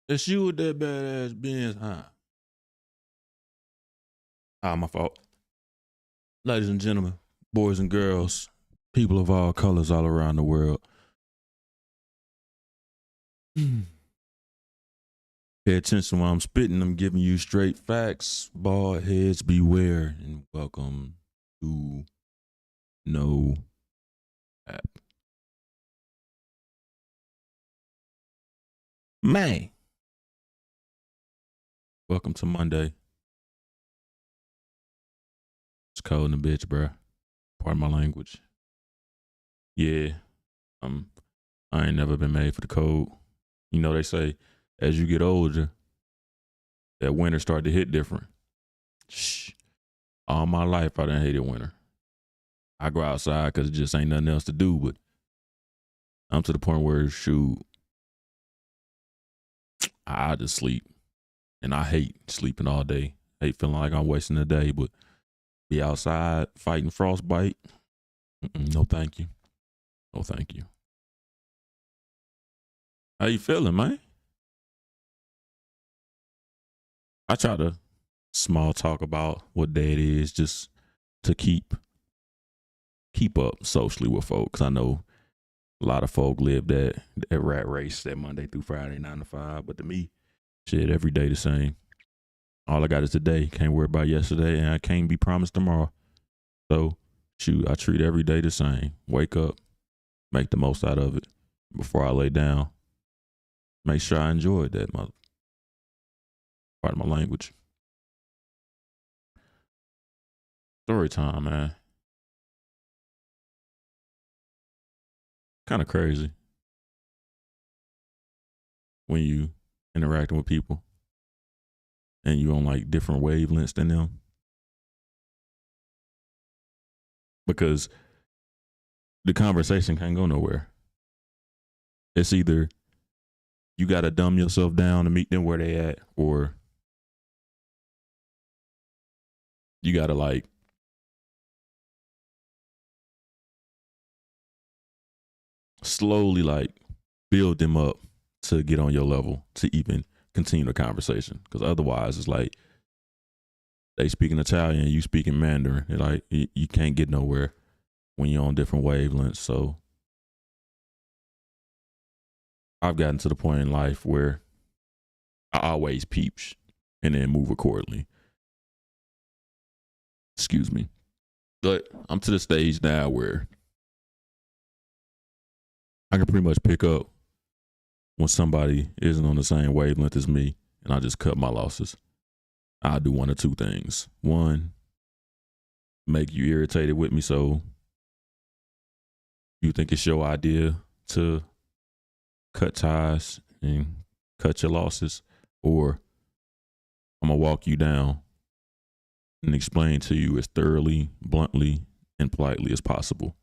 It's you with that badass Benz, huh? Ah, my fault. Ladies and gentlemen, boys and girls, people of all colors all around the world. Pay attention while I'm spitting. I'm giving you straight facts. Bald heads beware, and welcome to No App. Man, welcome to Monday. It's cold in the bitch, bruh. Pardon my language. Yeah, I ain't never been made for the cold. You know, they say as you get older, that winter start to hit different. Shh. All my life, I done hated winter. I go outside because it just ain't nothing else to do, but I'm to the point where, shoot, I just sleep. And I hate sleeping all day. Hate feeling like I'm wasting the day, but be outside fighting frostbite. No, thank you. No, thank you. How you feeling, man? I try to small talk about what day it is just to keep up socially with folks. I know a lot of folk live that rat race, that Monday through Friday, 9 to 5. But to me, shit, every day the same. All I got is today. Can't worry about yesterday, and I can't be promised tomorrow. So, shoot, I treat every day the same. Wake up, make the most out of it. Before I lay down, make sure I enjoyed that part of my language. Story time, man. Kind of crazy when you interacting with people and you on like different wavelengths than them. Because the conversation can't go nowhere. It's either you got to dumb yourself down to meet them where they at, or you got to like slowly like build them up to get on your level to even continue the conversation. Because otherwise, it's like they speaking Italian, you speaking Mandarin. It like you can't get nowhere when you're on different wavelengths. So I've gotten to the point in life where I always peep and then move accordingly. Excuse me. But I'm to the stage now where I can pretty much pick up when somebody isn't on the same wavelength as me, and I just cut my losses. I'll do one or two things. One, make you irritated with me so you think it's your idea to cut ties and cut your losses, or I'm going to walk you down and explain to you as thoroughly, bluntly, and politely as possible.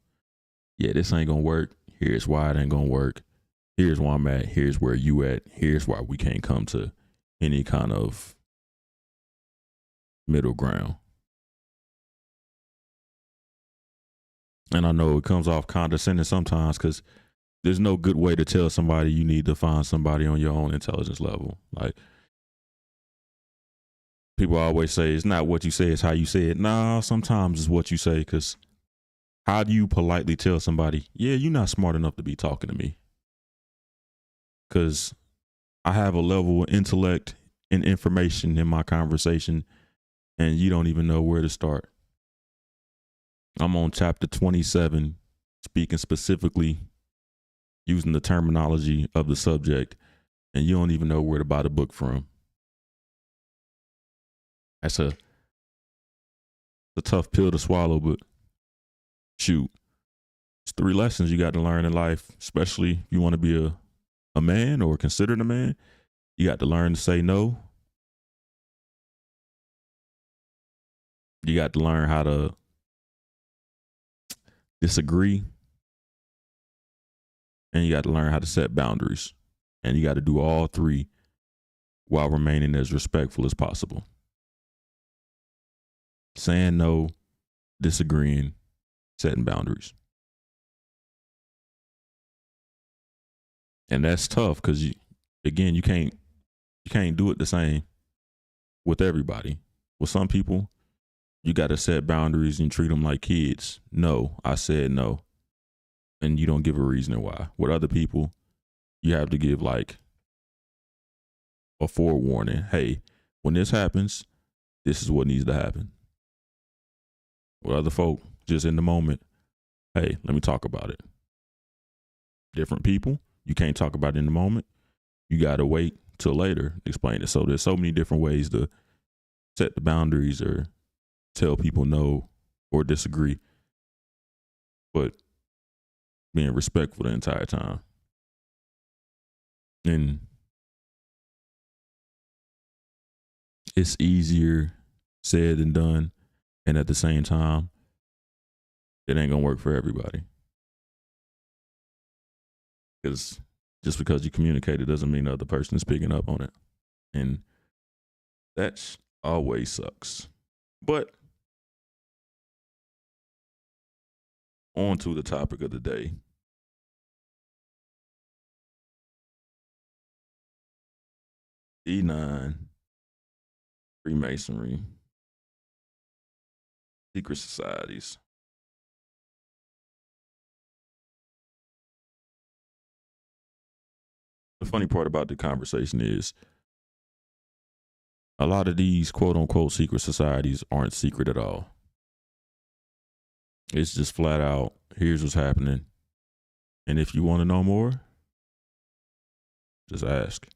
Yeah, this ain't going to work. Here's why it ain't going to work. Here's where I'm at. Here's where you at. Here's why we can't come to any kind of middle ground. And I know it comes off condescending sometimes because there's no good way to tell somebody you need to find somebody on your own intelligence level. Like, people always say, it's not what you say, it's how you say it. Nah, sometimes it's what you say, because how do you politely tell somebody, yeah, you're not smart enough to be talking to me? Because I have a level of intellect and information in my conversation, and you don't even know where to start. I'm on chapter 27, speaking specifically using the terminology of the subject, and you don't even know where to buy the book from. That's a tough pill to swallow, but shoot, it's 3 lessons you got to learn in life, especially if you want to be a man or considered a man. You got to learn to say no. You got to learn how to disagree. And you got to learn how to set boundaries. And you got to do all 3 while remaining as respectful as possible. Saying no, disagreeing, setting boundaries. And that's tough because, you can't You can't do it the same with everybody. With some people, you got to set boundaries and treat them like kids. No, I said no. And you don't give a reason why. With other people, you have to give like a forewarning. Hey, when this happens, this is what needs to happen. With other folk, just in the moment, hey, let me talk about it. Different people, you can't talk about it in the moment. You got to wait till later to explain it. So there's so many different ways to set the boundaries or tell people no or disagree, but being respectful the entire time. And it's easier said than done. And at the same time, it ain't gonna work for everybody. Because just because you communicate it doesn't mean the other person is picking up on it. And that always sucks. But on to the topic of the day. D9, Freemasonry, secret societies. The funny part about the conversation is a lot of these quote unquote secret societies aren't secret at all. It's just flat out, here's what's happening. And if you want to know more, just ask.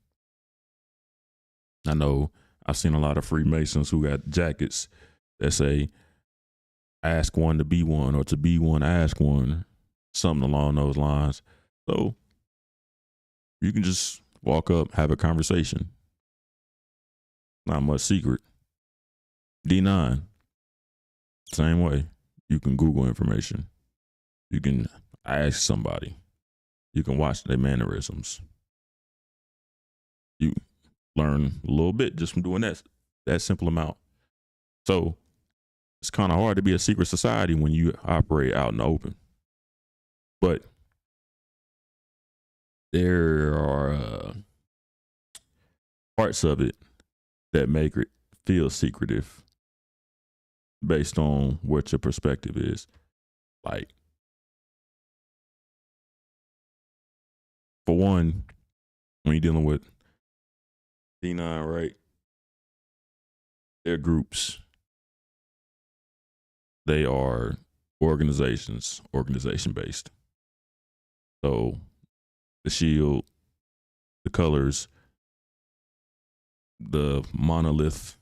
I know I've seen a lot of Freemasons who got jackets that say, ask one to be one, or to be one, ask one, something along those lines. So you can just walk up, have a conversation. Not much secret. D9, same way. You can Google information. You can ask somebody. You can watch their mannerisms. You learn a little bit just from doing that simple amount. So it's kind of hard to be a secret society when you operate out in the open. But there are parts of it that make it feel secretive based on what your perspective is. Like, for one, when you're dealing with D9, right? They're groups. They are organization based. So the shield, the colors, the monolith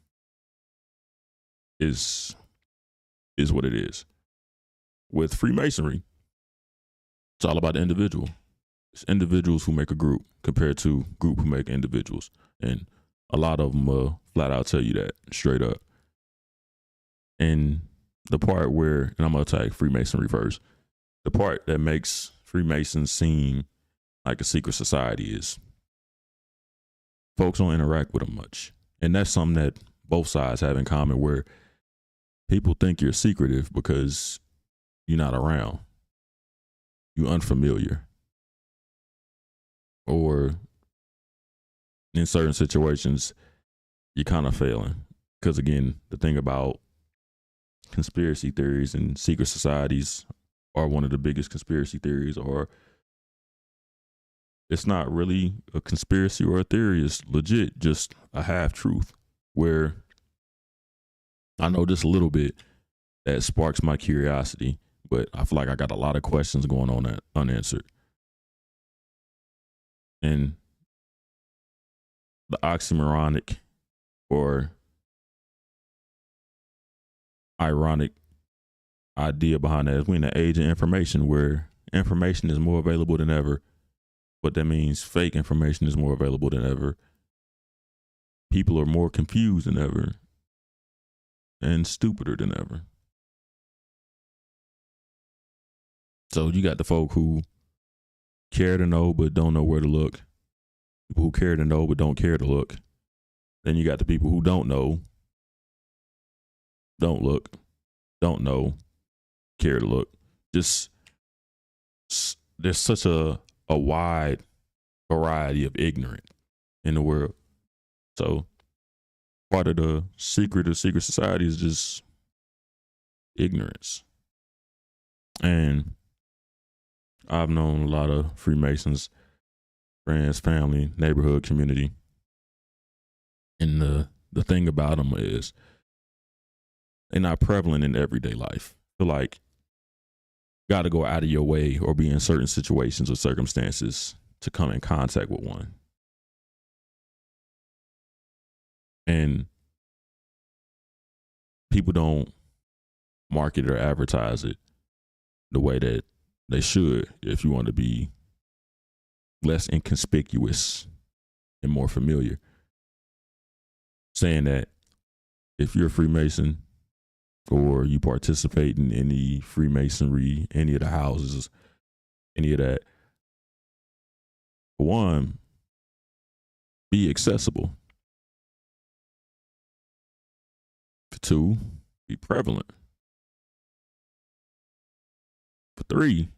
is what it is. With Freemasonry, it's all about the individual. It's individuals who make a group compared to group who make individuals. And a lot of them flat out tell you that straight up. And the part where, and I'm going to attack Freemasonry first, the part that makes Freemasons seem like a secret society is folks don't interact with them much. And that's something that both sides have in common, where people think you're secretive because you're not around. You're unfamiliar. Or in certain situations, you're kind of failing. Because again, the thing about conspiracy theories and secret societies are one of the biggest conspiracy theories, or it's not really a conspiracy or a theory. It's legit just a half truth, where I know just a little bit that sparks my curiosity, but I feel like I got a lot of questions going on that unanswered. And the oxymoronic or ironic idea behind that is we're in an age of information where information is more available than ever, but that means fake information is more available than ever. People are more confused than ever and stupider than ever. So you got the folk who care to know but don't know where to look. People who care to know but don't care to look. Then you got the people who don't know, don't look, don't know, care to look. Just there's such a wide variety of ignorant in the world. So part of the secret of secret society is just ignorance. And I've known a lot of Freemasons, friends, family, neighborhood, community. And the thing about them is they're not prevalent in everyday life. I feel like you got to go out of your way or be in certain situations or circumstances to come in contact with one. And people don't market or advertise it the way that they should if you want to be less inconspicuous and more familiar. Saying that if you're a Freemason or you participate in any Freemasonry, any of the houses, any of that, for one, be accessible. For two, be prevalent. For three,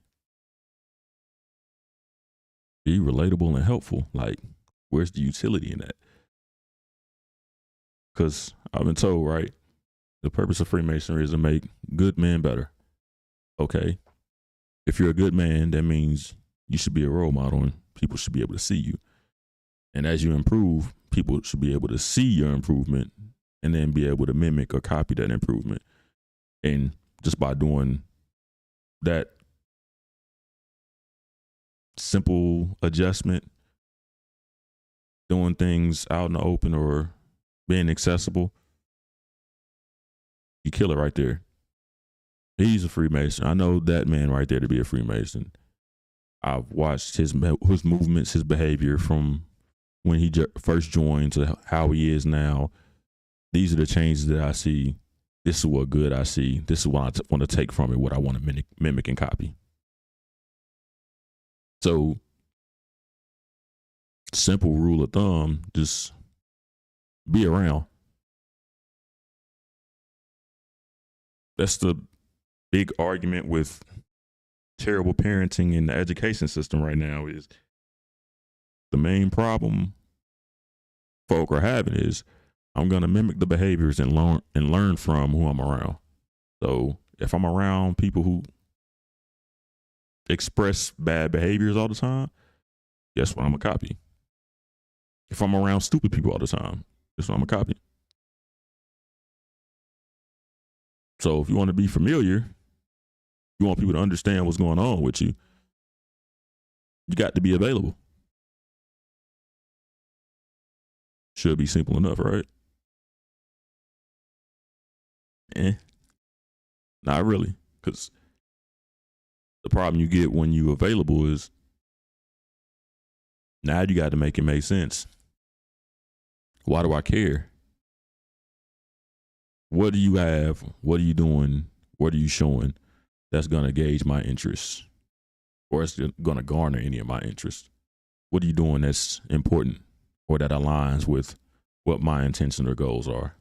be relatable and helpful. Like, where's the utility in that? Because I've been told, right, the purpose of Freemasonry is to make good men better. Okay. If you're a good man, that means you should be a role model and people should be able to see you. And as you improve, people should be able to see your improvement and then be able to mimic or copy that improvement. And just by doing that simple adjustment, doing things out in the open or being accessible, you kill it right there. He's a Freemason. I know that man right there to be a Freemason. I've watched his movements, his behavior from when he first joined to how he is now. These are the changes that I see. This is what good I see. This is what I want to take from it, what I want to mimic and copy. So, simple rule of thumb, just be around. That's the big argument with terrible parenting in the education system right now. Is the main problem folk are having is I'm going to mimic the behaviors and learn from who I'm around. So if I'm around people who express bad behaviors all the time, guess what I'm going to copy? If I'm around stupid people all the time, guess what I'm going to copy? So if you want to be familiar, you want people to understand what's going on with you, you got to be available. Should be simple enough, right? Not really, because the problem you get when you available is now you got to make it make sense. Why do I care? What do you have? What are you doing? What are you showing that's going to gauge my interest or it's going to garner any of my interest? What are you doing that's important or that aligns with what my intention or goals are?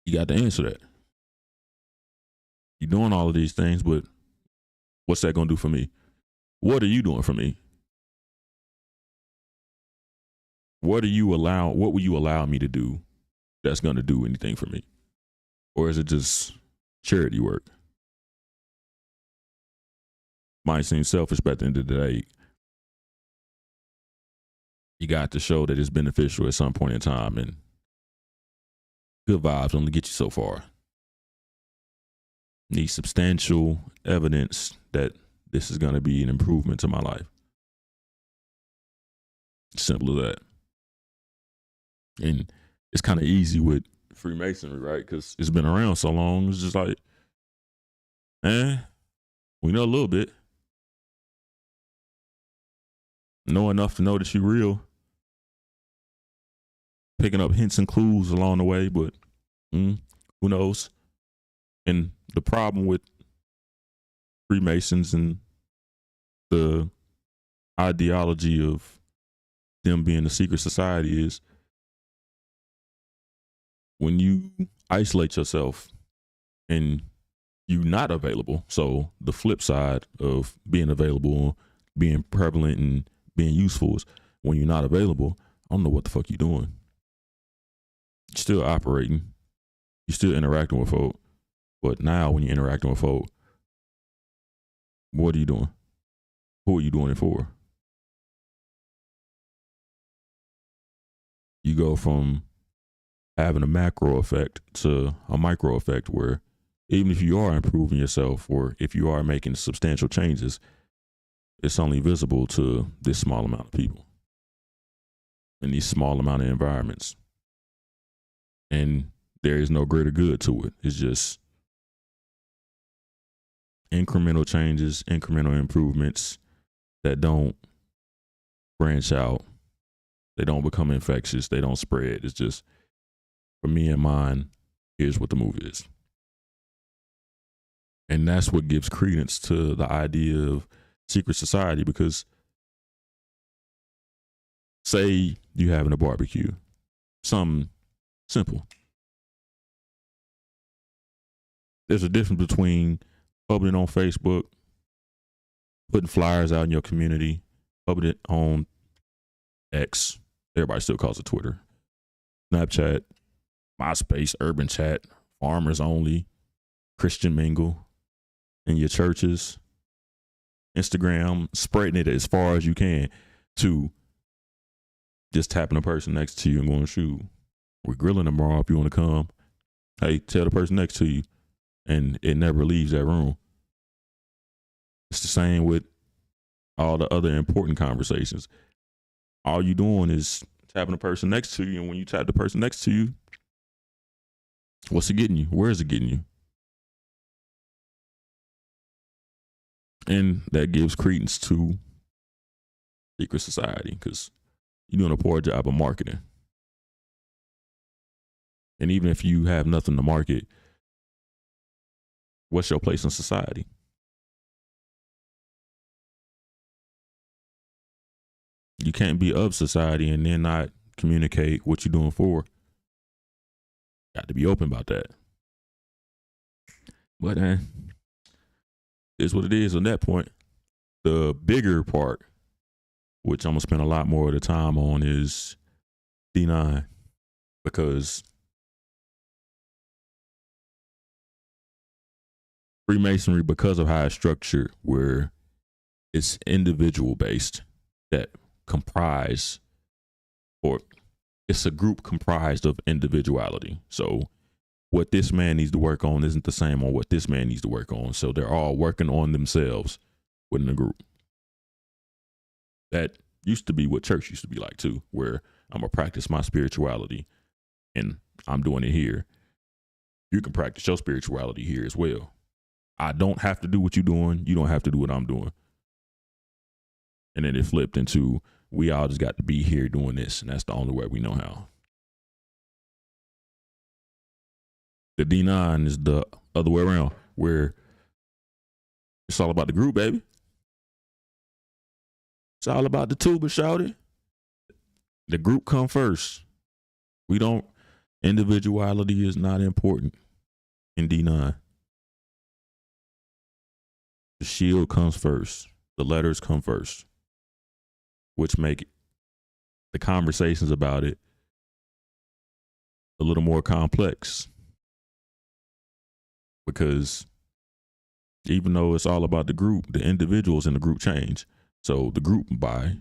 You got to answer that. You're doing all of these things, but what's that going to do for me? What are you doing for me? What will you allow me to do that's going to do anything for me? Or is it just charity work? Might seem selfish, but at the end of the day, you got to show that it's beneficial at some point in time, and good vibes only get you so far. Need substantial evidence that this is going to be an improvement to my life. Simple as that. And it's kind of easy with Freemasonry, right? Because it's been around so long. It's just like, we know a little bit. Know enough to know that you're real. Picking up hints and clues along the way, but who knows? And the problem with Freemasons and the ideology of them being a secret society is when you isolate yourself and you not available. So the flip side of being available, being prevalent and being useful is when you're not available, I don't know what the fuck you're doing. You're still operating, you're still interacting with folk. But now when you're interacting with folk, what are you doing? Who are you doing it for? You go from having a macro effect to a micro effect where even if you are improving yourself or if you are making substantial changes, it's only visible to this small amount of people in these small amount of environments. And there is no greater good to it. It's just incremental changes, incremental improvements that don't branch out. They don't become infectious. They don't spread. It's just, for me and mine, here's what the move is. And that's what gives credence to the idea of secret society, because say you having a barbecue, something simple. There's a difference between publishing on Facebook, putting flyers out in your community, publishing it on X, everybody still calls it Twitter, Snapchat, MySpace, Urban Chat, Farmers Only, Christian Mingle, in your churches, Instagram, spreading it as far as you can, to just tapping the person next to you and going, shoot, we're grilling tomorrow if you want to come. Hey, tell the person next to you. And it never leaves that room. It's the same with all the other important conversations. All you doing is tapping the person next to you. And when you tap the person next to you, what's it getting you? Where is it getting you? And that gives credence to secret society, because you're doing a poor job of marketing. And even if you have nothing to market, what's your place in society? You can't be of society and then not communicate what you're doing for. Got to be open about that. But it's what it is on that point. The bigger part, which I'm going to spend a lot more of the time on, is D9. Because Freemasonry, because of how it's structured, where it's individual based, that comprise, or it's a group comprised of individuality. So what this man needs to work on isn't the same on what this man needs to work on. So they're all working on themselves within the group. That used to be what church used to be like too, where I'm going to practice my spirituality and I'm doing it here. You can practice your spirituality here as well. I don't have to do what you're doing. You don't have to do what I'm doing. And then it flipped into, we all just got to be here doing this. And that's the only way we know how. The D9 is the other way around, where it's all about the group, baby. It's all about the tuba, shouty. The group come first. We don't, individuality is not important in D9. The shield comes first. The letters come first, which make the conversations about it a little more complex. Because even though it's all about the group, the individuals in the group change. So the group, by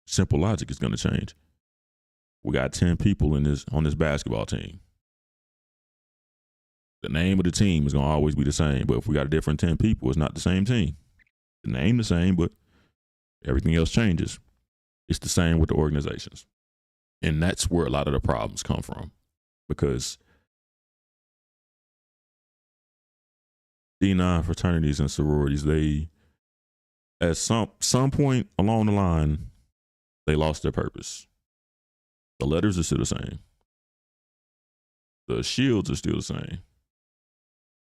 simple logic, is going to change. We got 10 people on this basketball team. The name of the team is going to always be the same. But if we got a different 10 people, it's not the same team. The name the same, but everything else changes. It's the same with the organizations. And that's where a lot of the problems come from. Because D9 fraternities and sororities, they, at some point along the line, they lost their purpose. The letters are still the same. The shields are still the same.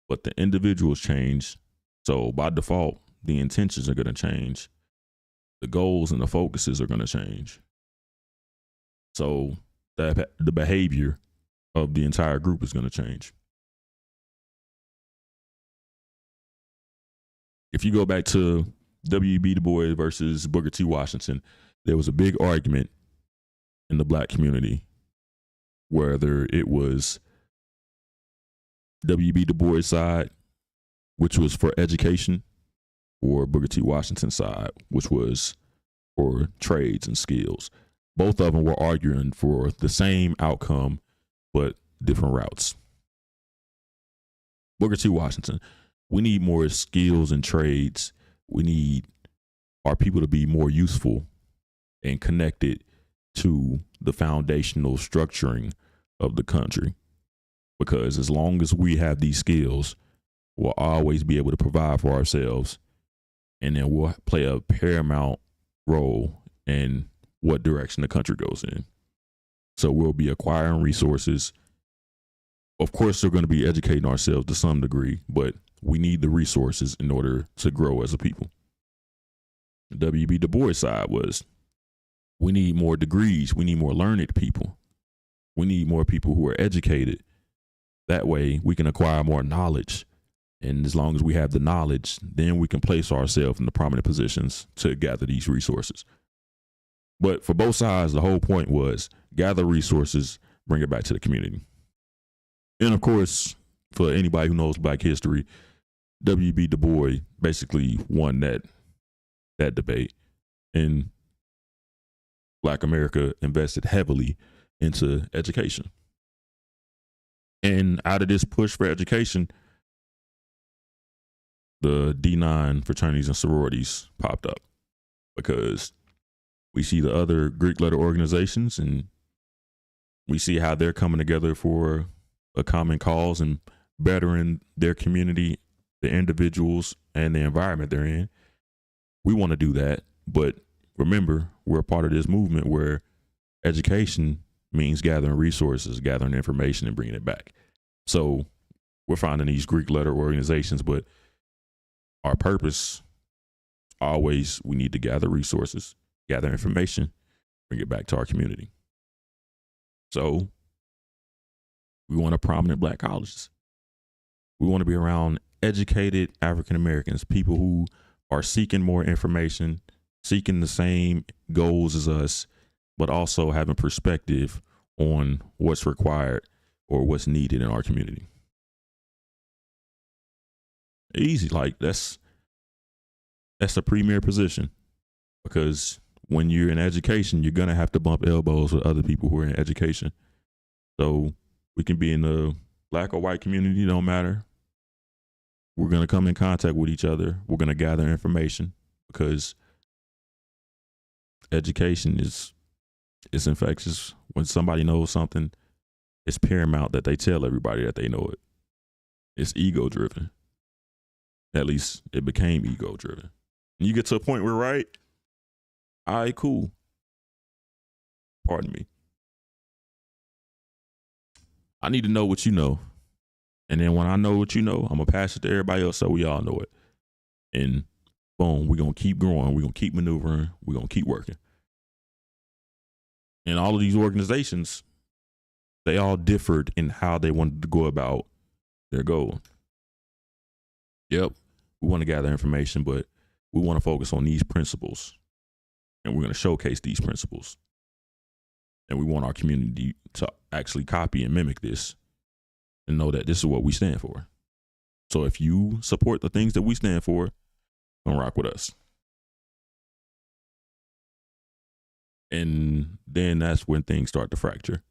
But the individuals change. So by default, the intentions are going to change. The goals and the focuses are going to change. So the behavior of the entire group is going to change. if you go back to W.E.B. Du Bois versus Booker T. Washington, there was a big argument in the black community, whether it was W.E.B. Du Bois' side, which was for education, or Booker T. Washington's side, which was for trades and skills. Both of them were arguing for the same outcome, but different routes. Booker T. Washington, we need more skills and trades. We need our people to be more useful and connected to the foundational structuring of the country. Because as long as we have these skills, we'll always be able to provide for ourselves, and then we'll play a paramount role in what direction the country goes in. So we'll be acquiring resources. Of course, we're going to be educating ourselves to some degree, but we need the resources in order to grow as a people. The W.E.B. Du Bois side was, we need more degrees. We need more learned people. We need more people who are educated. That way we can acquire more knowledge. And as long as we have the knowledge, then we can place ourselves in the prominent positions to gather these resources. But for both sides, the whole point was gather resources, bring it back to the community. And of course, for anybody who knows Black history, W.E.B. Du Bois basically won that debate. And Black America invested heavily into education. And out of this push for education, the D9 fraternities and sororities popped up, because we see the other Greek letter organizations and we see how they're coming together for a common cause and bettering their community, the individuals, and the environment they're in. We want to do that, but remember, we're a part of this movement where education means gathering resources, gathering information, and bringing it back. So we're finding these Greek letter organizations, but our purpose, always, we need to gather resources, gather information, bring it back to our community. So we want a prominent Black colleges. We want to be around educated African Americans, people who are seeking more information, seeking the same goals as us, but also having perspective on what's required or what's needed in our community. Easy, like that's a premier position, because when you're in education, you're gonna have to bump elbows with other people who are in education. So we can be in the Black or white community, don't matter. We're gonna come in contact with each other. We're gonna gather information, because education is infectious. When somebody knows something, it's paramount that they tell everybody that they know it. It's ego driven. At least it became ego driven. And you get to a point where, right? All right, cool. Pardon me. I need to know what you know. And then when I know what you know, I'm going to pass it to everybody else so we all know it. And boom, we're going to keep growing. We're going to keep maneuvering. We're going to keep working. And all of these organizations, they all differed in how they wanted to go about their goal. Yep, we want to gather information, but we want to focus on these principles. And we're going to showcase these principles. And we want our community to actually copy and mimic this and know that this is what we stand for. So if you support the things that we stand for, don't rock with us. And then that's when things start to fracture.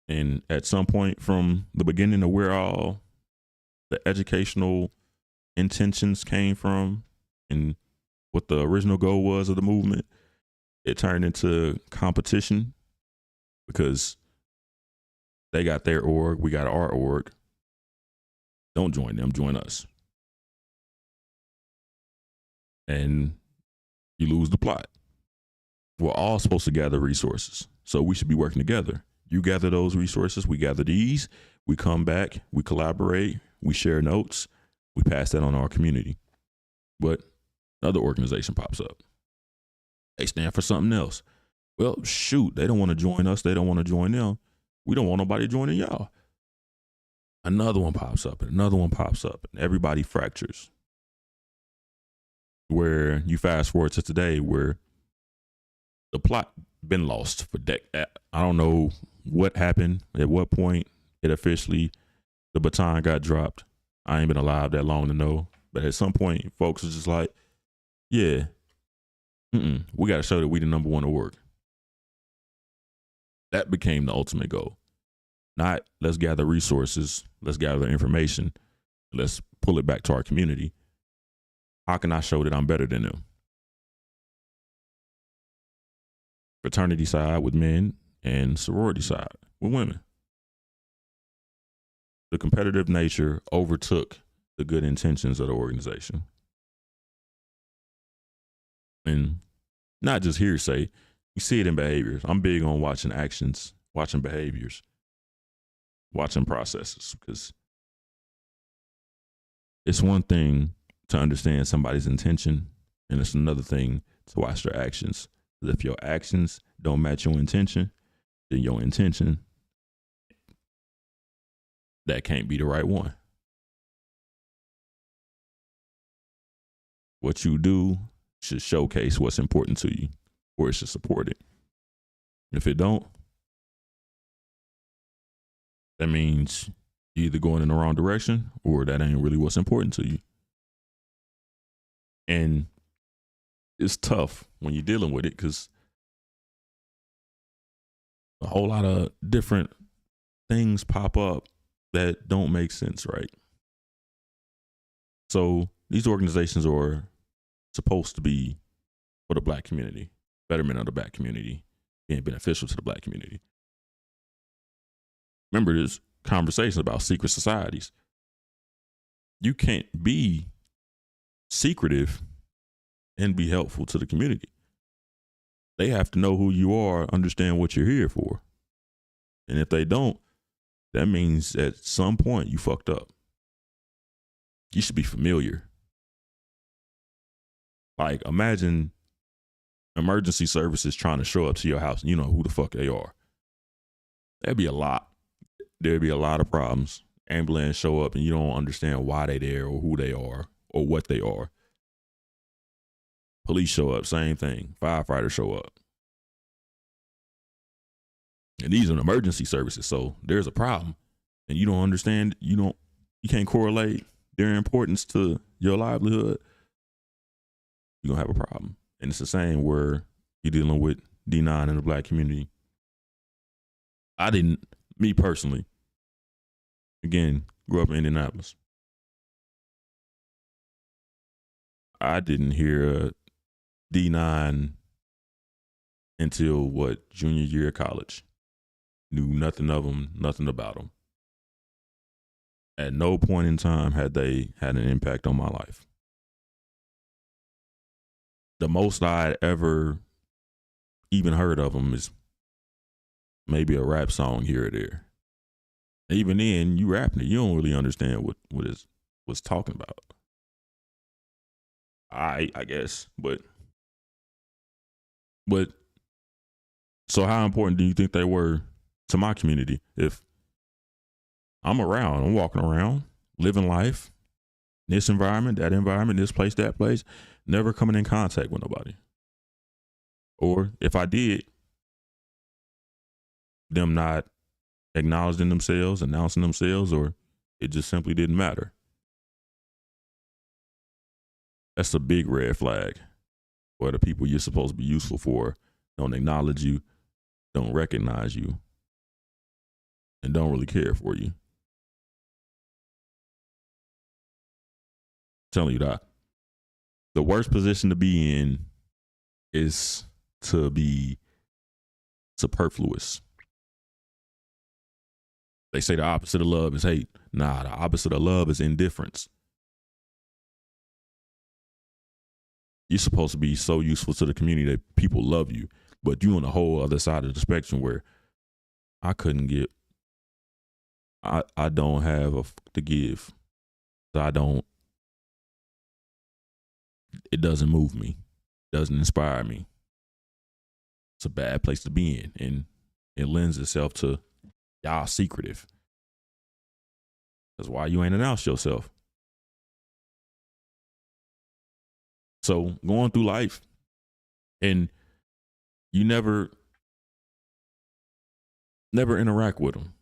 And at some point from the beginning of where all the educational intentions came from and what the original goal was of the movement, it turned into competition, because they got their org, we got our org. Don't join them, join us. And you lose the plot. We're all supposed to gather resources, so we should be working together. You gather those resources, we gather these, we come back, we collaborate, we share notes, we pass that on to our community. But another organization pops up. They stand for something else. Well, shoot, they don't want to join us, they don't want to join them. We don't want nobody joining y'all. Another one pops up, and another one pops up, and everybody fractures. where you fast forward to today where the plot been lost for I don't know what happened, at what point it officially, the baton got dropped. I ain't been alive that long to know. But at some point, folks was just like, yeah, we got to show that we the number one to work. That became the ultimate goal. Not let's gather resources, let's gather information, let's pull it back to our community. How can I show that I'm better than them? Fraternity side with men and sorority side with women. The competitive nature overtook the good intentions of the organization. And not just hearsay, you see it in behaviors. I'm big on watching actions, watching behaviors, watching processes, because it's one thing to understand somebody's intention, and it's another thing to watch their actions. Because if your actions don't match your intention, then your intention, that can't be the right one. What you do should showcase what's important to you, or it should support it. If it don't, that means you're either going in the wrong direction or that ain't really what's important to you. And it's tough when you're dealing with it because a whole lot of different things pop up that don't make sense, right? So these organizations are supposed to be for the Black community, betterment of the Black community, being beneficial to the Black community. Remember, there's conversations about secret societies. You can't be secretive and be helpful to the community. They have to know who you are, understand what you're here for. And if they don't, that means at some point you fucked up. You should be familiar. Like, imagine emergency services trying to show up to your house and you know who the fuck they are. That'd be a lot. There'd be a lot of problems. Ambulance show up and you don't understand why they there or who they are or what they are. Police show up, same thing. Firefighters show up. And these are emergency services, so there's a problem. And you don't understand, you can't correlate their importance to your livelihood. You're gonna have a problem. And it's the same where you're dealing with D9 in the Black community. Me personally, again, grew up in Indianapolis. I didn't hear D9 until junior year of college. Knew nothing of them, nothing about them. At no point in time had they had an impact on my life. The most I'd ever even heard of them is maybe a rap song here or there. Even then, you rapping it, you don't really understand what it's talking about. I guess, but so how important do you think they were to my community? If I'm walking around, living life, this environment, this place, that place, never coming in contact with nobody. Or if I did, them not acknowledging themselves, announcing themselves, or it just simply didn't matter. That's a big red flag. Where the people you're supposed to be useful for don't acknowledge you, don't recognize you, and don't really care for you. I'm telling you that the worst position to be in is to be superfluous. They say the opposite of love is hate. Nah, the opposite of love is indifference. You're supposed to be so useful to the community that people love you, but you on the whole other side of the spectrum where I don't have to give. It doesn't move me, doesn't inspire me. It's a bad place to be in, and it lends itself to y'all secretive. That's why you ain't announced yourself. So going through life, and you never interact with them.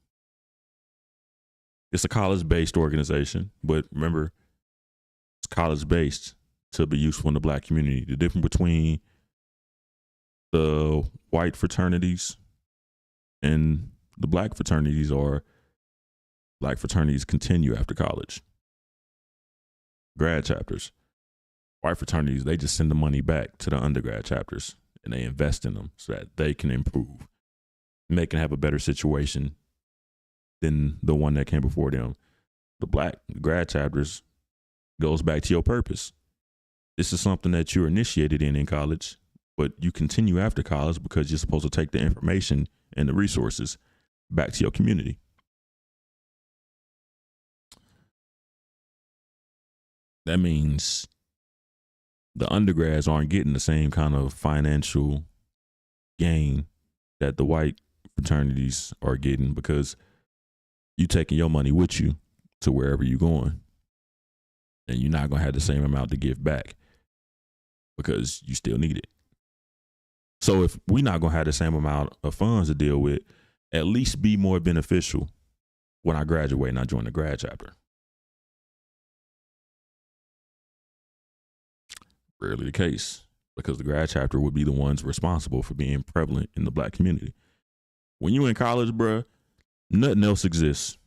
It's a college-based organization, but remember, it's college-based to be useful in the black community. The difference between the white fraternities and the black fraternities are black fraternities continue after college. Grad chapters. White fraternities, they just send the money back to the undergrad chapters and they invest in them so that they can improve and they can have a better situation than the one that came before them. The black grad chapters goes back to your purpose. This is something that you're initiated in college, but you continue after college because you're supposed to take the information and the resources back to your community. That means the undergrads aren't getting the same kind of financial gain that the white fraternities are getting because you taking your money with you to wherever you're going. And you're not going to have the same amount to give back because you still need it. So if we're not going to have the same amount of funds to deal with, at least be more beneficial when I graduate and I join the grad chapter. Rarely the case, because the grad chapter would be the ones responsible for being prevalent in the black community. When you in college, bruh, nothing else exists.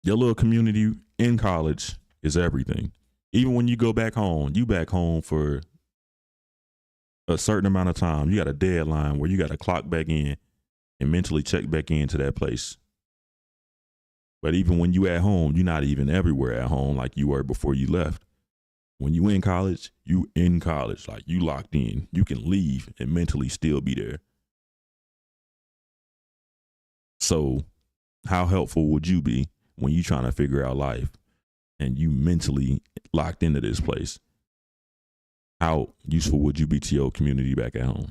Your little community in college is everything. Even when you go back home, you back home for a certain amount of time. You got a deadline where you got to clock back in and mentally check back into that place. But even when you at home, you're not even everywhere at home like you were before you left. When you in college, like you locked in. You can leave and mentally still be there. So how helpful would you be when you trying to figure out life and you mentally locked into this place? How useful would you be to your community back at home?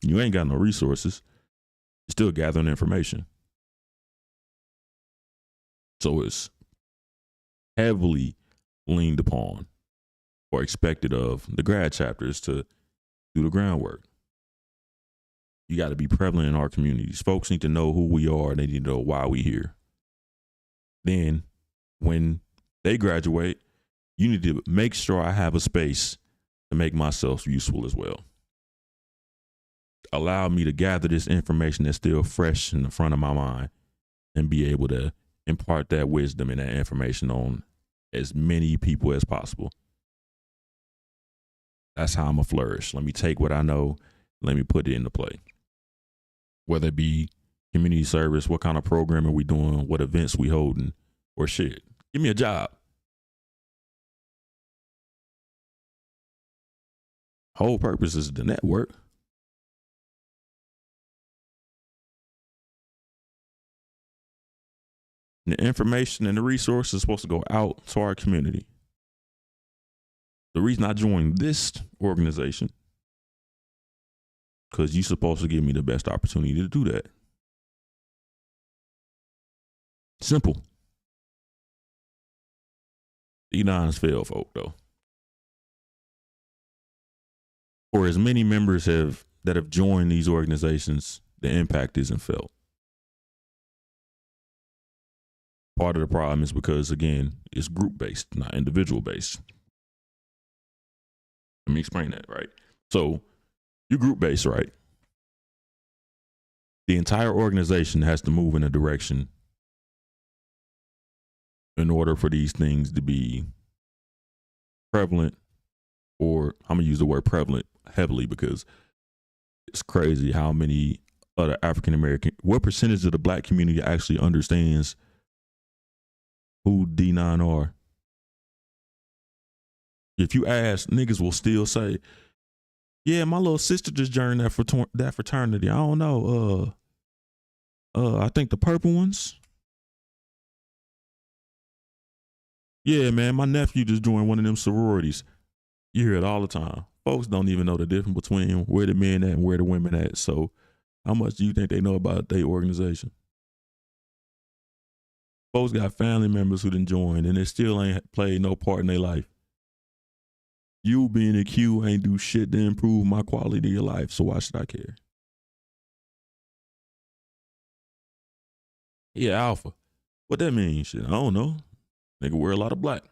You ain't got no resources. You're still gathering information. So it's heavily leaned upon or expected of the grad chapters to do the groundwork. You got to be prevalent in our communities. Folks need to know who we are and they need to know why we here. Then when they graduate, you need to make sure I have a space to make myself useful as well. Allow me to gather this information that's still fresh in the front of my mind and be able to impart that wisdom and that information on as many people as possible. That's how I'm going to flourish. Let me take what I know, let me put it into play. Whether it be community service, what kind of programming we doing, what events we holding, or shit. Give me a job. Whole purpose is the network. The information and the resources are supposed to go out to our community. The reason I joined this organization, because you're supposed to give me the best opportunity to do that. Simple. Enough's fail folk, though. For as many members that have joined these organizations, the impact isn't felt. Part of the problem is because, again, it's group-based, not individual-based. Let me explain that, right? So you're group-based, right? The entire organization has to move in a direction in order for these things to be prevalent, or I'm going to use the word prevalent heavily because it's crazy how many other African-American, what percentage of the black community actually understands who D9 are. If you ask, niggas will still say, yeah, my little sister just joined that fraternity. I don't know. I think the purple ones. Yeah, man, my nephew just joined one of them sororities. You hear it all the time. Folks don't even know the difference between where the men at and where the women at. So how much do you think they know about their organization? Folks got family members who done joined and they still ain't played no part in their life. You being a Q ain't do shit to improve my quality of life, so why should I care? Yeah, alpha. What that mean? Shit, I don't know. Nigga wear a lot of black.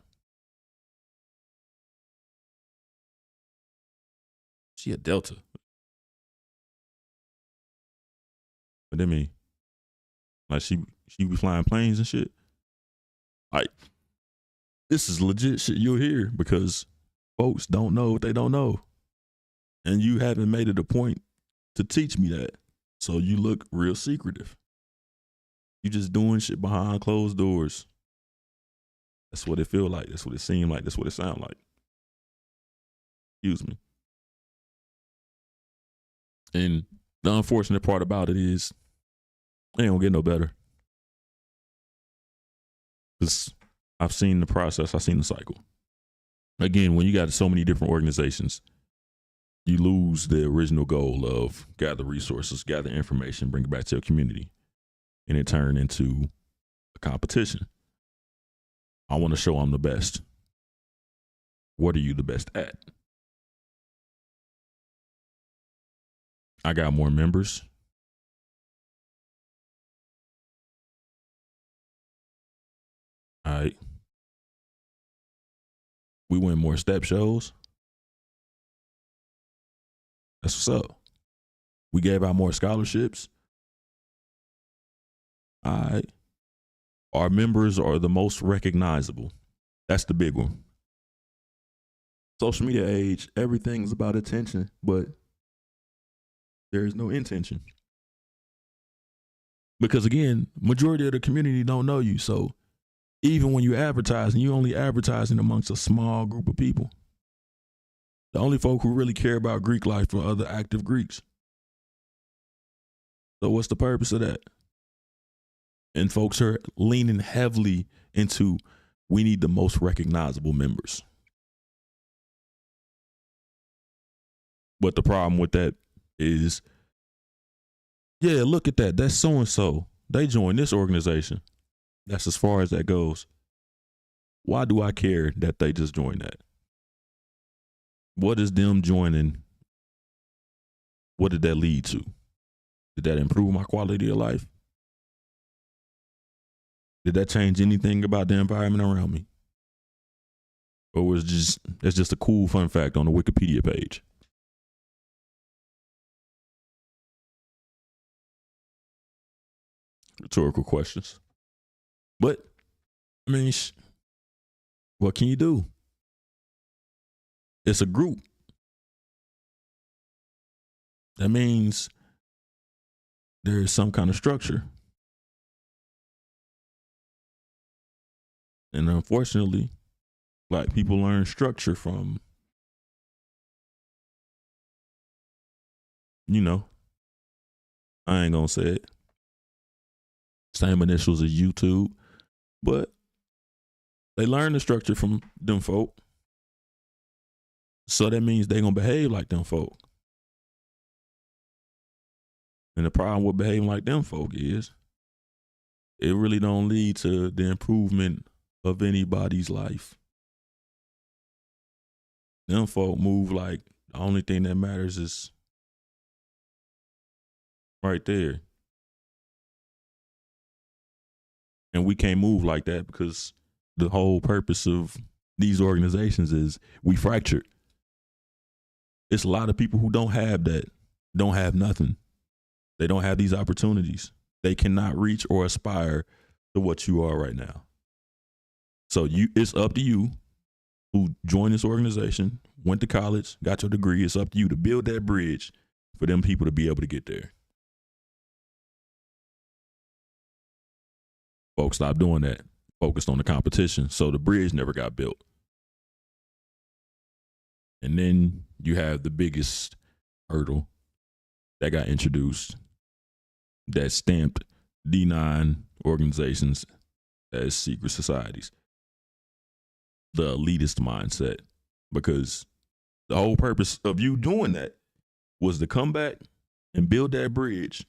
She a delta. What that mean? Like she be flying planes and shit? Like, this is legit shit you'll hear because folks don't know what they don't know. And you haven't made it a point to teach me that. So you look real secretive. You just doing shit behind closed doors. That's what it feel like. That's what it seem like. That's what it sound like. Excuse me. And the unfortunate part about it is it ain't gonna get no better. Because I've seen the process. I've seen the cycle. Again, when you got so many different organizations, you lose the original goal of gather resources, gather information, bring it back to your community, and it turned into a competition. I want to show I'm the best. What are you the best at? I got more members. All right. We win more step shows. That's what's up. We gave out more scholarships. All right. Our members are the most recognizable. That's the big one. Social media age, everything's about attention, but there's no intention. Because again, majority of the community don't know you. So even when you advertise, and you only advertising amongst a small group of people. The only folk who really care about Greek life are other active Greeks. So what's the purpose of that? And folks are leaning heavily into we need the most recognizable members. But the problem with that is, yeah, look at that. That's so-and-so. They joined this organization. That's as far as that goes. Why do I care that they just joined that? What is them joining? What did that lead to? Did that improve my quality of life? Did that change anything about the environment around me? Or was it's just a cool fun fact on the Wikipedia page? Rhetorical questions. But, I mean, what can you do? It's a group. That means there is some kind of structure. And unfortunately, Black people learn structure from, I ain't gonna say it. Same initials as YouTube, but they learn the structure from them folk. So that means they gonna behave like them folk. And the problem with behaving like them folk is it really don't lead to the improvement of anybody's life. Them folk move like the only thing that matters is right there. And we can't move like that because the whole purpose of these organizations is we fractured. It's a lot of people who don't have that, don't have nothing. They don't have these opportunities. They cannot reach or aspire to what you are right now. So it's up to you who joined this organization, went to college, got your degree. It's up to you to build that bridge for them people to be able to get there. Folks stopped doing that, focused on the competition. So the bridge never got built. And then you have the biggest hurdle that got introduced that stamped D9 organizations as secret societies. The elitist mindset, because the whole purpose of you doing that was to come back and build that bridge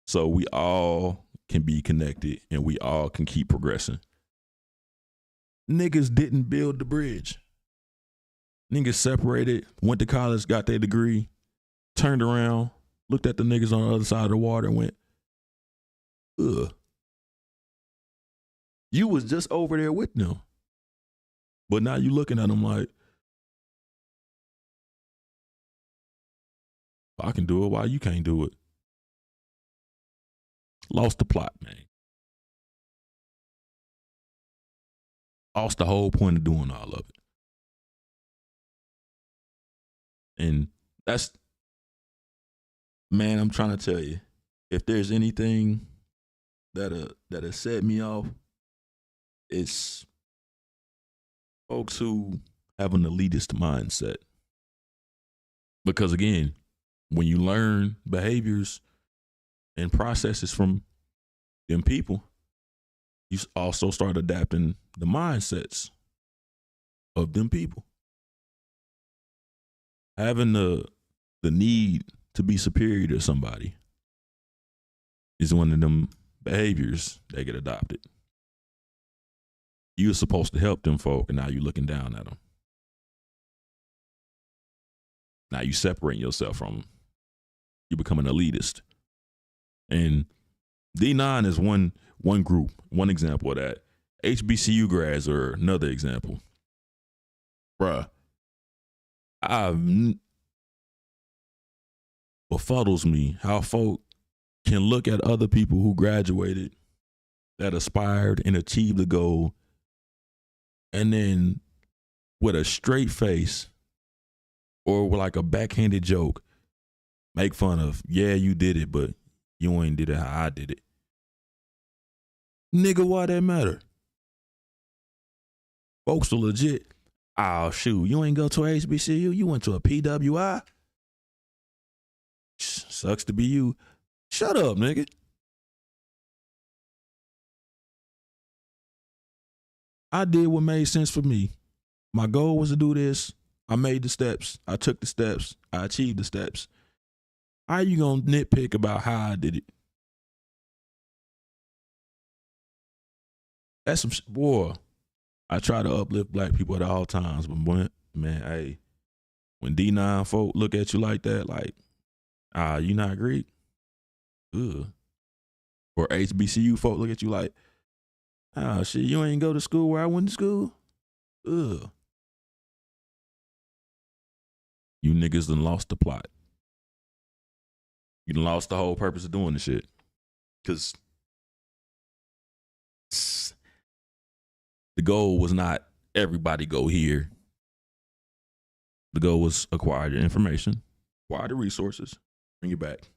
so we all can be connected and we all can keep progressing. Niggas didn't build the bridge. Niggas separated, went to college, got their degree, turned around, looked at the niggas on the other side of the water and went, ugh. You was just over there with them. But now you looking at them like, I can do it, why you can't do it? Lost the plot, man. Lost the whole point of doing all of it. And that's, man, I'm trying to tell you, if there's anything that has set me off, it's folks who have an elitist mindset. Because again, when you learn behaviors and processes from them people, you also start adapting the mindsets of them people. Having the need to be superior to somebody is one of them behaviors that get adopted. You were supposed to help them folk, and now you're looking down at them. Now you separating yourself from them. You become an elitist. And D9 is one group, one example of that. HBCU grads are another example. Bruh, befuddles me how folk can look at other people who graduated, that aspired and achieved the goal, and then with a straight face or with like a backhanded joke, make fun of, yeah, you did it, but you ain't did it how I did it. Nigga, why that matter? Folks are legit. Oh, shoot, you ain't go to a HBCU? You went to a PWI? Sucks to be you. Shut up, nigga. I did what made sense for me. My goal was to do this. I made the steps. I took the steps. I achieved the steps. How you gonna nitpick about how I did it? That's some boy. I try to uplift black people at all times, but man, hey, when D9 folk look at you like that, like, you not Greek? Ugh. Or HBCU folk look at you like, shit, you ain't go to school where I went to school? Ugh. You niggas done lost the plot. You done lost the whole purpose of doing the shit. Because the goal was not everybody go here. The goal was acquire your information, acquire the resources, bring it back.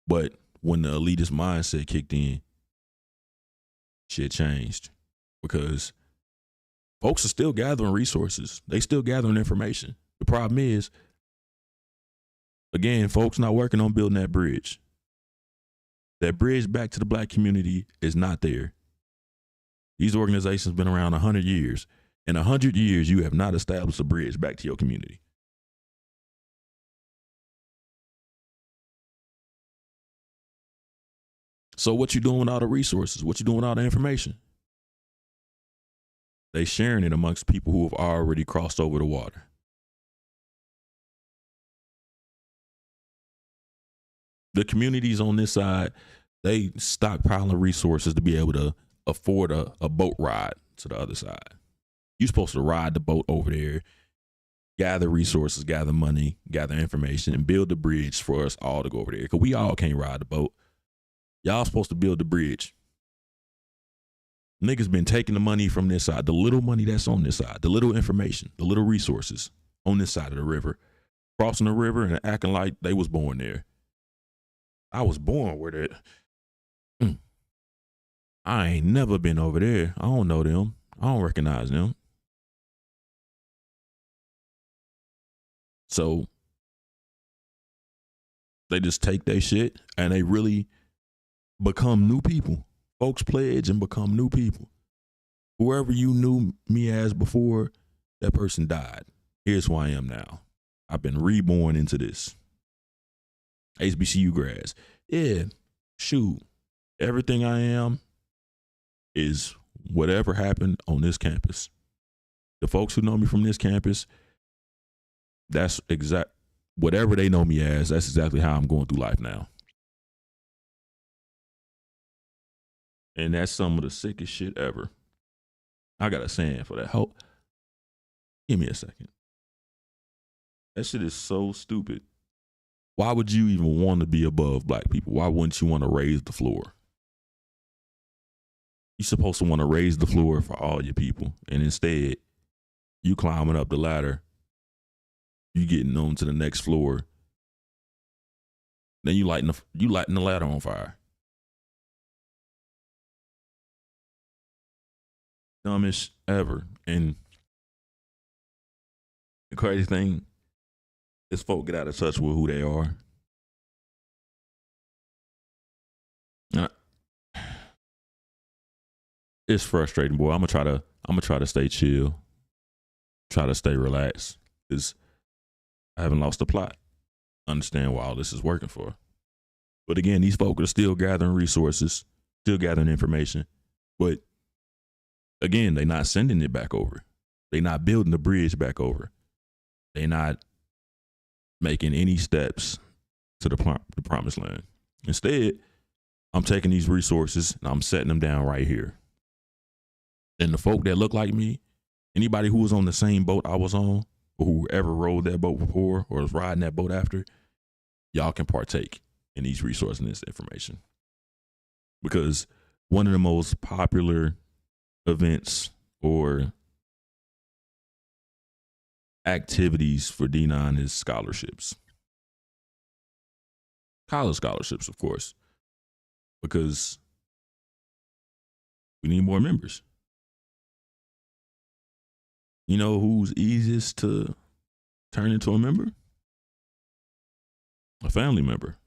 But when the elitist mindset kicked in, shit changed. Because folks are still gathering resources. They still gathering information. The problem is, again, folks not working on building that bridge. That bridge back to the black community is not there. These organizations have been around 100 years. In 100 years, you have not established a bridge back to your community. So what you doing with all the resources? What you doing with all the information? They sharing it amongst people who have already crossed over the water. The communities on this side, they stockpiling resources to be able to afford a boat ride to the other side. You're supposed to ride the boat over there, gather resources, gather money, gather information, and build the bridge for us all to go over there. Because we all can't ride the boat. Y'all supposed to build the bridge. Niggas been taking the money from this side, the little money that's on this side, the little information, the little resources on this side of the river, crossing the river and acting like they was born there. I was born with it. I ain't never been over there. I don't know them. I don't recognize them. So they just take their shit and they really become new people. Folks pledge and become new people. Whoever you knew me as before, that person died. Here's who I am now. I've been reborn into this. HBCU grads. Yeah, shoot. Everything I am is whatever happened on this campus. The folks who know me from this campus, that's exact whatever they know me as, that's exactly how I'm going through life now. And that's some of the sickest shit ever. I got a saying for that. Hope. Give me a second. That shit is so stupid. Why would you even want to be above black people? Why wouldn't you want to raise the floor? You're supposed to want to raise the floor for all your people. And instead, you climbing up the ladder, you getting on to the next floor, then you lighting the ladder on fire. Dumbest ever. And the crazy thing is folk get out of touch with who they are. It's frustrating, boy. I'm gonna try to stay chill, try to stay relaxed, because I haven't lost the plot. Understand why all this is working for. But again, these folk are still gathering resources, still gathering information. But again, they're not sending it back over. They're not building the bridge back over. They're not making any steps to the promised land. Instead, I'm taking these resources and I'm setting them down right here. And the folk that look like me, anybody who was on the same boat I was on, or who ever rode that boat before or was riding that boat after, y'all can partake in these resources and this information. Because one of the most popular events or activities for D9 is scholarships. College scholarships, of course, because we need more members. You know who's easiest to turn into a member? A family member,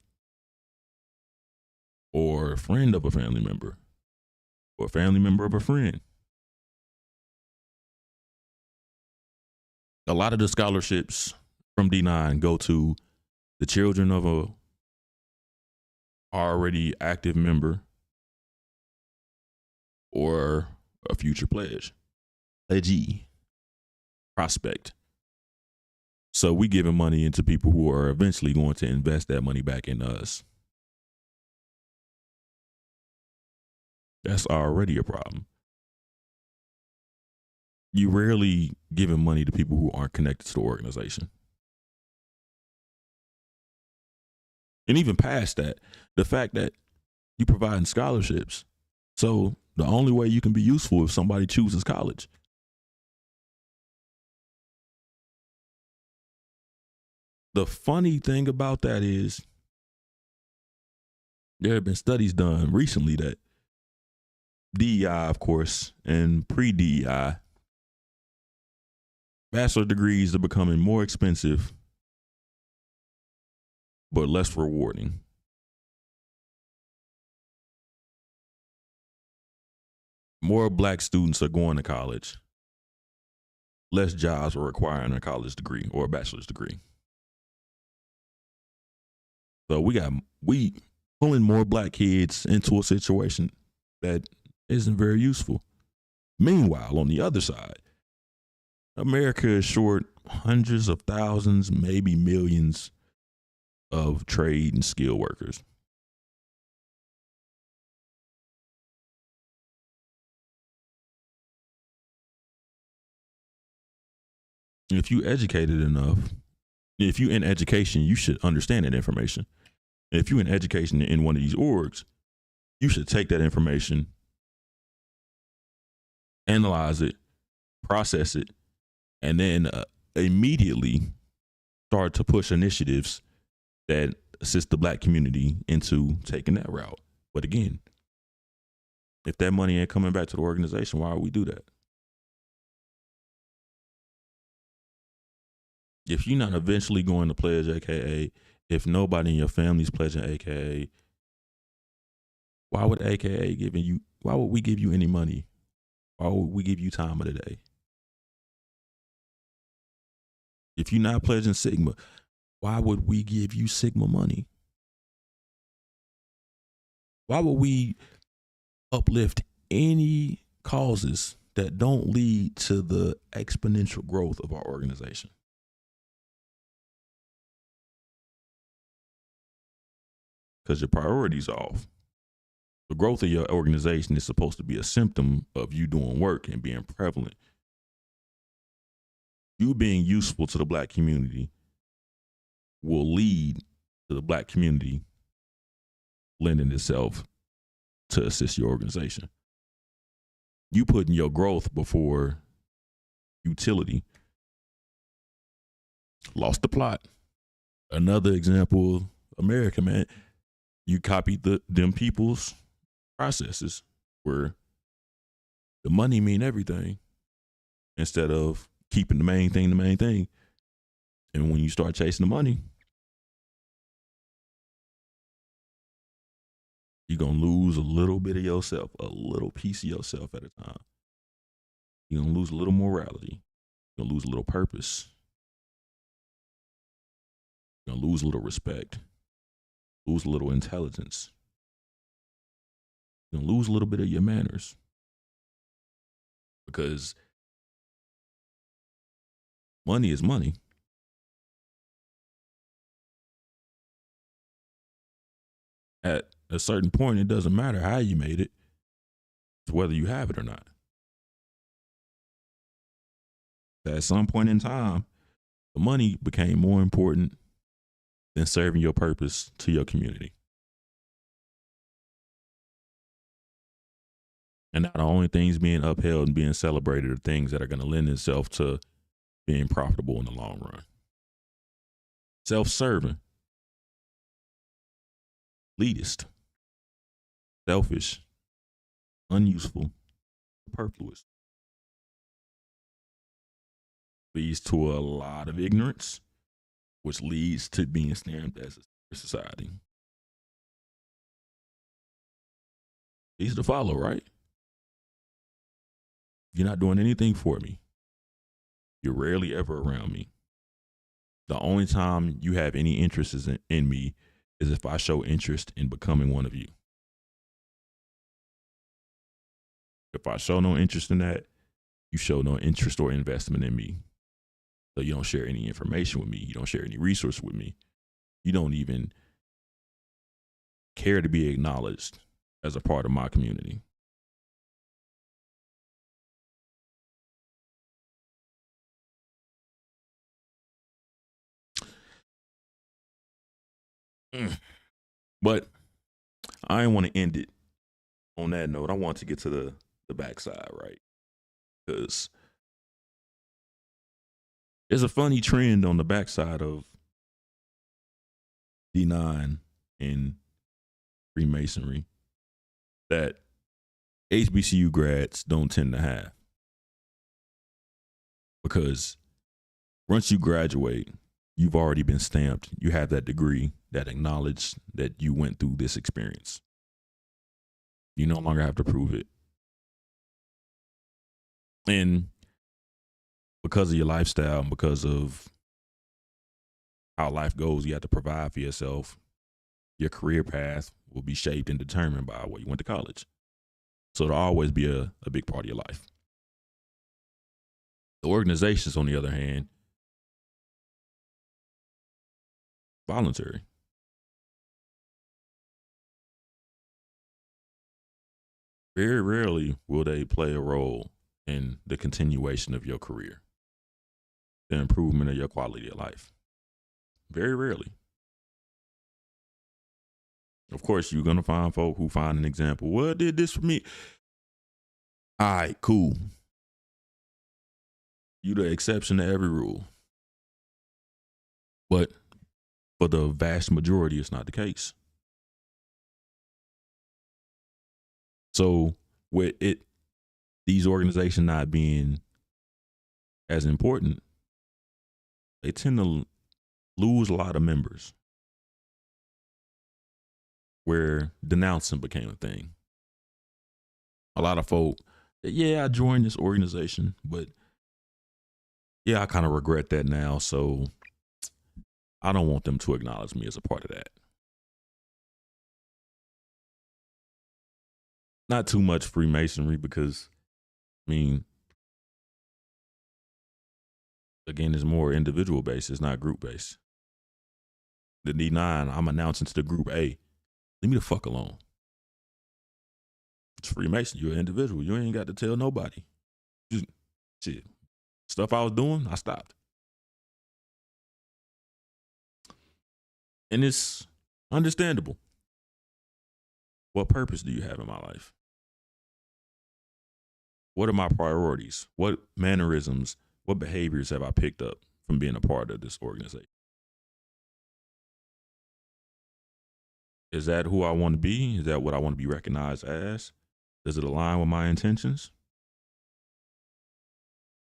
or a friend of a family member, or a family member of a friend. A lot of the scholarships from D9 go to the children of a already active member or a future pledgee, prospect. So we giving money into people who are eventually going to invest that money back in us. That's already a problem. You rarely giving money to people who aren't connected to the organization. And even past that, the fact that you providing scholarships. So the only way you can be useful if somebody chooses college. The funny thing about that is there have been studies done recently that DEI, of course, and pre-DEI, bachelor degrees are becoming more expensive but less rewarding. More black students are going to college. Less jobs are requiring a college degree or a bachelor's degree. So we pulling more black kids into a situation that isn't very useful. Meanwhile, on the other side, America is short hundreds of thousands, maybe millions of trade and skill workers. If you educated enough, if you in education, you should understand that information. And if you in education in one of these orgs, you should take that information, analyze it, process it, and then immediately start to push initiatives that assist the black community into taking that route. But again, if that money ain't coming back to the organization, why would we do that? If you're not eventually going to pledge AKA, if nobody in your family's pledging AKA, why would we give you any money? Why would we give you time of the day? If you're not pledging Sigma, why would we give you Sigma money? Why would we uplift any causes that don't lead to the exponential growth of our organization? Because your priorities are off. The growth of your organization is supposed to be a symptom of you doing work and being prevalent. You being useful to the Black community will lead to the Black community lending itself to assist your organization. You putting your growth before utility lost the plot. Another example, America, man, you copied them people's processes where the money mean everything instead of keeping the main thing. And when you start chasing the money, you're going to lose a little bit of yourself, a little piece of yourself at a time. You're going to lose a little morality. You're going to lose a little purpose. You're going to lose a little respect, lose a little intelligence. You're going to lose a little bit of your manners because money is money. At a certain point, it doesn't matter how you made it, it's whether you have it or not. At some point in time, the money became more important than serving your purpose to your community. And now the only things being upheld and being celebrated are things that are going to lend itself to being profitable in the long run. Self-serving, elitist, selfish, unuseful, superfluous. Leads to a lot of ignorance, which leads to being stamped as a society. Easy to follow, right? You're not doing anything for me. You're rarely ever around me. The only time you have any interest in me is if I show interest in becoming one of you. If I show no interest in that, you show no interest or investment in me. So you don't share any information with me. You don't share any resource with me. You don't even care to be acknowledged as a part of my community. But I didn't want to end it on that note. I want to get to the backside, right? Because there's a funny trend on the backside of D9 and Freemasonry that HBCU grads don't tend to have. Because once you graduate, you've already been stamped. You have that degree that acknowledges that you went through this experience. You no longer have to prove it. And because of your lifestyle and because of how life goes, you have to provide for yourself. Your career path will be shaped and determined by where you went to college. So it'll always be a big part of your life. The organizations, on the other hand, voluntary. Very rarely will they play a role in the continuation of your career, the improvement of your quality of life. Very rarely. Of course, you're going to find folk who find an example. Well, it did this for me. All right, cool. You the exception to every rule. But for the vast majority, it's not the case. So with these organizations not being as important, they tend to lose a lot of members where denouncing became a thing. A lot of folk, yeah, I joined this organization, but yeah, I kind of regret that now. So I don't want them to acknowledge me as a part of that. Not too much Freemasonry because, I mean, again, it's more individual based. It's not group based. The D9, I'm announcing to the group, hey, leave me the fuck alone. It's Freemason. You're an individual. You ain't got to tell nobody. Just shit. Stuff I was doing, I stopped. And it's understandable. What purpose do you have in my life? What are my priorities? What mannerisms, what behaviors have I picked up from being a part of this organization? Is that who I want to be? Is that what I want to be recognized as? Does it align with my intentions?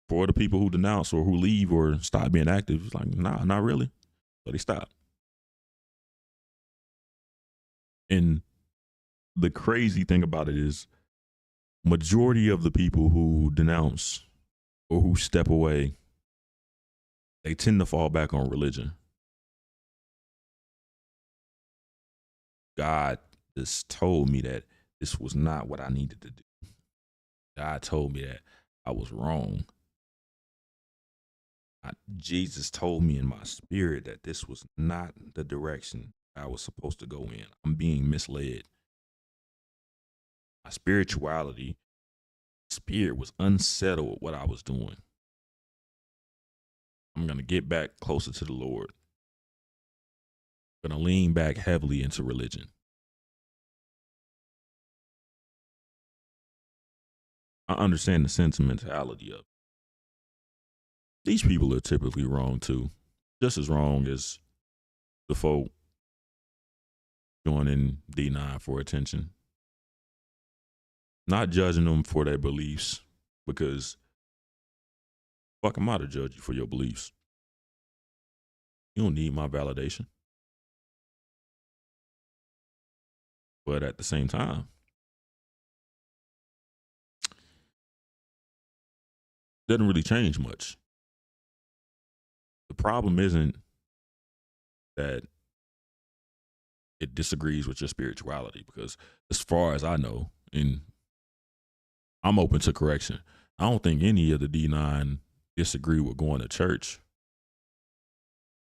For the people who denounce or who leave or stop being active, it's like, nah, not really. So they stop. And the crazy thing about it is, majority of the people who denounce or who step away, they tend to fall back on religion. God just told me that this was not what I needed to do. God told me that I was wrong. Jesus told me in my spirit that this was not the direction I was supposed to go in. I'm being misled. My spirituality, spirit was unsettled with what I was doing. I'm going to get back closer to the Lord. I'm going to lean back heavily into religion. I understand the sentimentality of it. These people are typically wrong too. Just as wrong as the folk joining D9 for attention. Not judging them for their beliefs, because fuck, I'm out to judge you for your beliefs. You don't need my validation. But at the same time, doesn't really change much. The problem isn't that it disagrees with your spirituality, because as far as I know, and I'm open to correction, I don't think any of the D9 disagree with going to church.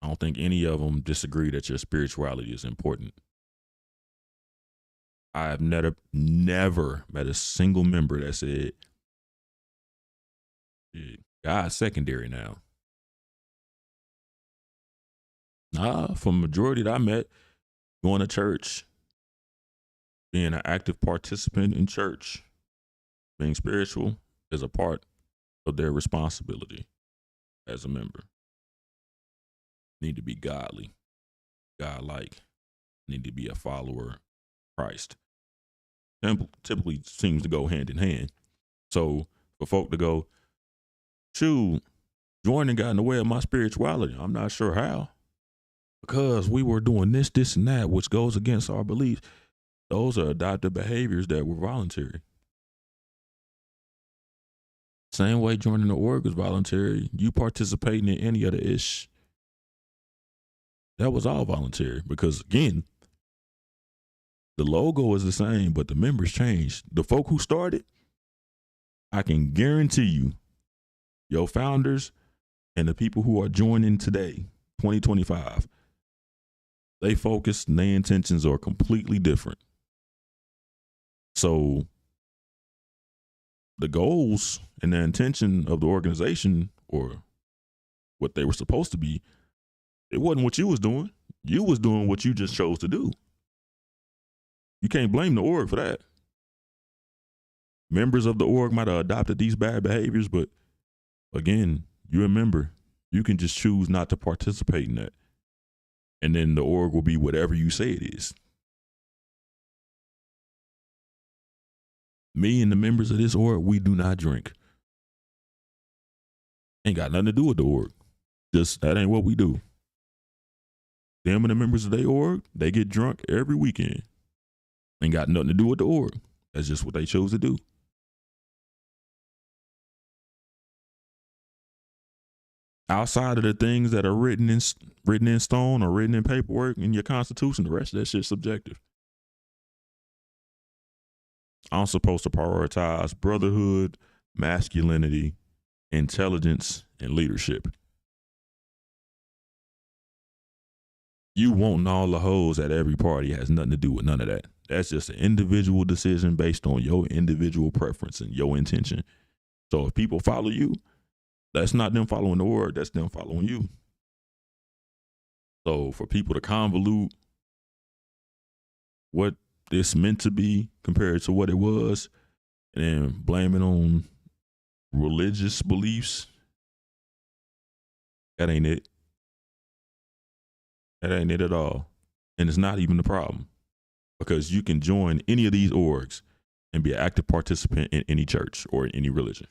I don't think any of them disagree that your spirituality is important. I have never met a single member that said, God's secondary now. Nah, from majority that I met, going to church, being an active participant in church, being spiritual is a part of their responsibility as a member. Need to be godly, godlike, need to be a follower of Christ. Typically seems to go hand in hand. So for folk to go, shoot, joining got in the way of my spirituality, I'm not sure how. Because we were doing this, this, and that, which goes against our beliefs. Those are adopted behaviors that were voluntary. Same way joining the org was voluntary. You participating in any of the ish, that was all voluntary. Because again, the logo is the same, but the members changed. The folk who started, I can guarantee you, your founders and the people who are joining today, 2025, they focus and their intentions are completely different. So the goals and the intention of the organization, or what they were supposed to be, it wasn't what you was doing. You was doing what you just chose to do. You can't blame the org for that. Members of the org might have adopted these bad behaviors, but again, you remember, you can just choose not to participate in that. And then the org will be whatever you say it is. Me and the members of this org, we do not drink. Ain't got nothing to do with the org. Just, that ain't what we do. Them and the members of their org, they get drunk every weekend. Ain't got nothing to do with the org. That's just what they chose to do. Outside of the things that are written in stone or written in paperwork in your constitution, the rest of that shit's subjective. I'm supposed to prioritize brotherhood, masculinity, intelligence, and leadership. You wanting all the hoes at every party has nothing to do with none of that. That's just an individual decision based on your individual preference and your intention. So if people follow you, that's not them following the word, that's them following you. So for people to convolute what it's meant to be compared to what it was, and then blame it on religious beliefs, that ain't it. That ain't it at all. And it's not even the problem, because you can join any of these orgs and be an active participant in any church or in any religion.